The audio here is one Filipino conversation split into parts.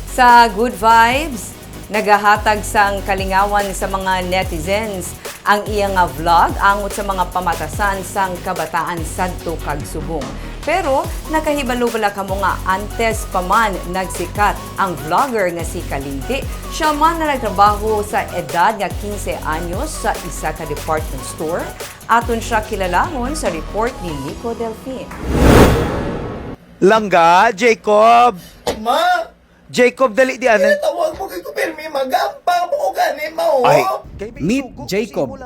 Sa Good Vibes, nagahatag sang kalingawan sa mga netizens ang iyang vlog angot sa mga pamatasan sang kabataan sadto kag subong. Pero nakahibalo bala kamo nga antes pa man nagsikat ang vlogger nga si Kalinti. Siya man na nagtrabaho sa edad nga 15 anyos sa isa ka department store. Aton siya kilalahon sa report ni Nico Delfin. Langga, Jacob! Ma! Jacob, dali di ana. Tawag mo kay Kupirmi, magampang mo gani mo. Ay, Meet Jacob,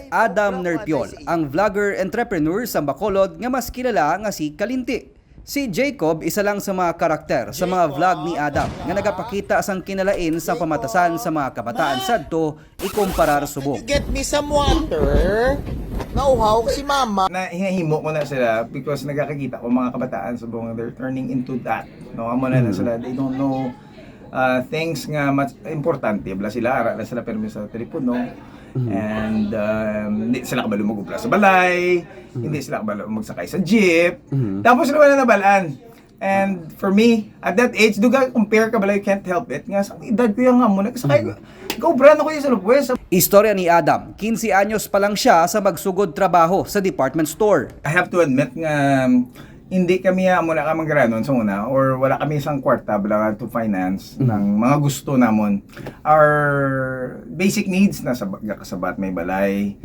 Adam Nerpiol, ang vlogger-entrepreneur sa Bacolod nga mas kilala nga si Kalinti. Si Jacob isa lang sa mga karakter sa mga vlog ni Adam nga nagapakita sang kinalain sa pamatasan sa mga kabataan sadto ikumparar subong. Get me some water. Nauhaw si mama. Na hinahimo ko na sila because nagkakakita ko mga kabataan sa buong they're turning into that. No, amo na sila, they don't know things nga mas importante bla sila ara na sila permi sa telepono. And hindi sila kabalo magubla sa balay, hindi sila kabalo magsakay sa jeep. Tapos sila wala nabalaan. And for me, at that age, duga compare ka balay, can't help it. Nga sa edad ko yung nga mo, nagsakay go brand ako yung sa lupwes. Istorya ni Adam, 15 anyos pa lang siya sa magsugod trabaho sa department store. I have to admit nga hindi kami muna ka mag-granon sa una or wala kami isang kwarta bala to finance ng mga gusto namon. Our basic needs na kasabat may balay,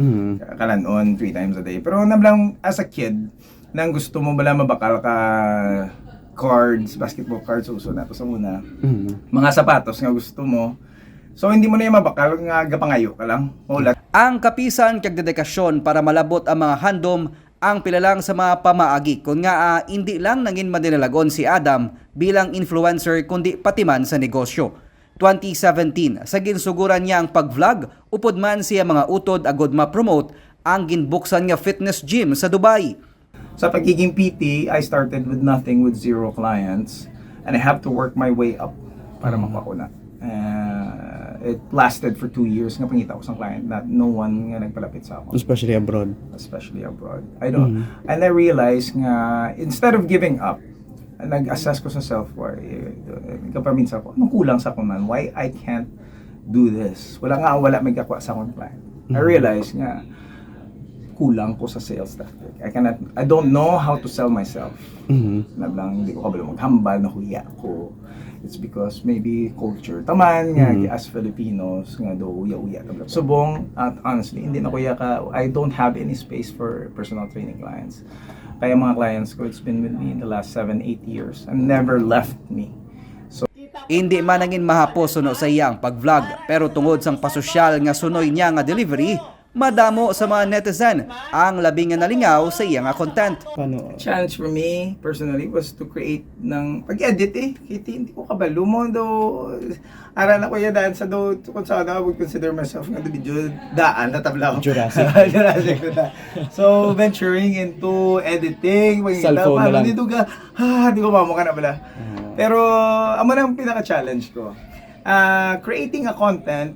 kalanon 3 times a day. Pero nablang as a kid, nang gusto mo bala mabakal ka cards, basketball cards uso na to sa una. Mga sapatos nga gusto mo. So hindi mo na yung mabakal nga gapangayo ka lang. Ulat. Ang kapisan kag dedikasyon para malabot ang mga handom ang pilalang sa mga pamaagi kun nga hindi lang nangin madinalagon si Adam bilang influencer kundi pati man sa negosyo. 2017 sa ginsuguran niya ang pag-vlog upod man siya mga utod agod ma-promote ang ginbuksan nga fitness gym sa Dubai. Sa pagiging PT, I started with nothing with 0 clients and I have to work my way up para makakuna. It lasted for 2 years nga pangita ko sa client na no one nga nagpalapit sa ako. Especially abroad. Especially abroad. I don't. And I realized nga instead of giving up, nag-assess ko sa self-worth. Kapaminsan ko, anong kulang sa akong man? Why I can't do this? Wala may kakwa sa akong client. I realized nga kulang ko sa sales tactic. I don't know how to sell myself. Nablang hindi ko kabalo maghambal, nahuya ko. It's because maybe culture taman nga as Filipinos nga do uya-uya tabla. Subong at honestly hindi na kuya ka, I don't have any space for personal training clients. Kaya mga clients ko, it's been with me in the last 7-8 years and never left me. So Hindi man nangin mahapos suno sa iyang pag-vlog pero tungod sang pasosyal nga sunoy niya nga delivery, madamo sa mga netizen ang labing nga nalingaw sa iyang content. challenge for me personally was to create ng pag-edit hindi ko kabalo mo do aral ako ya daan sa do kung saan I would consider myself nga video daan na tabla ko Jurassic so venturing into editing Cellphone na lang. dito ka di ko mamuka na bala pero amo na ang pinaka-challenge ko creating a content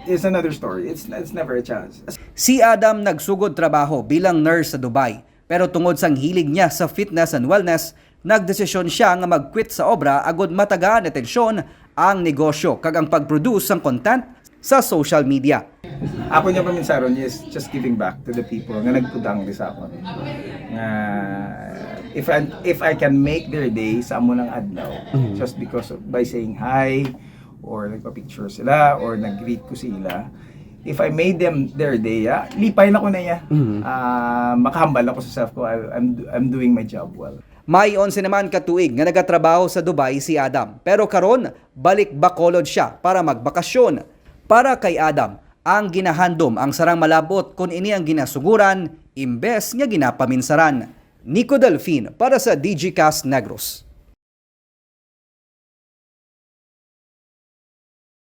is another story. It's never a challenge. Si Adam nagsugod trabaho bilang nurse sa Dubai pero tungod sang hilig niya sa fitness and wellness, nagdesisyon siya nga mag-quit sa obra agod matagaan atensyon ang negosyo kag ang pag-produce ng content sa social media. Ako niya paminsaron is just giving back to the people nga nagpudang di sa ako. If I can make their day sa amo ng adlaw just because by saying hi or nagpa-picture sila or nag-greet ko sila, if I made them their day, lipay na ko na niya. Makahambal ako sa self ko, I'm doing my job well. May 11 naman katuig nga nagatrabaho sa Dubai si Adam pero karon balik Bacolod siya para magbakasyon. Para kay Adam, ang ginahandom ang sarang malabot kung ini ang ginasuguran imbes nga ginapaminsaran. Nico Delfin para sa DigiCast Negros.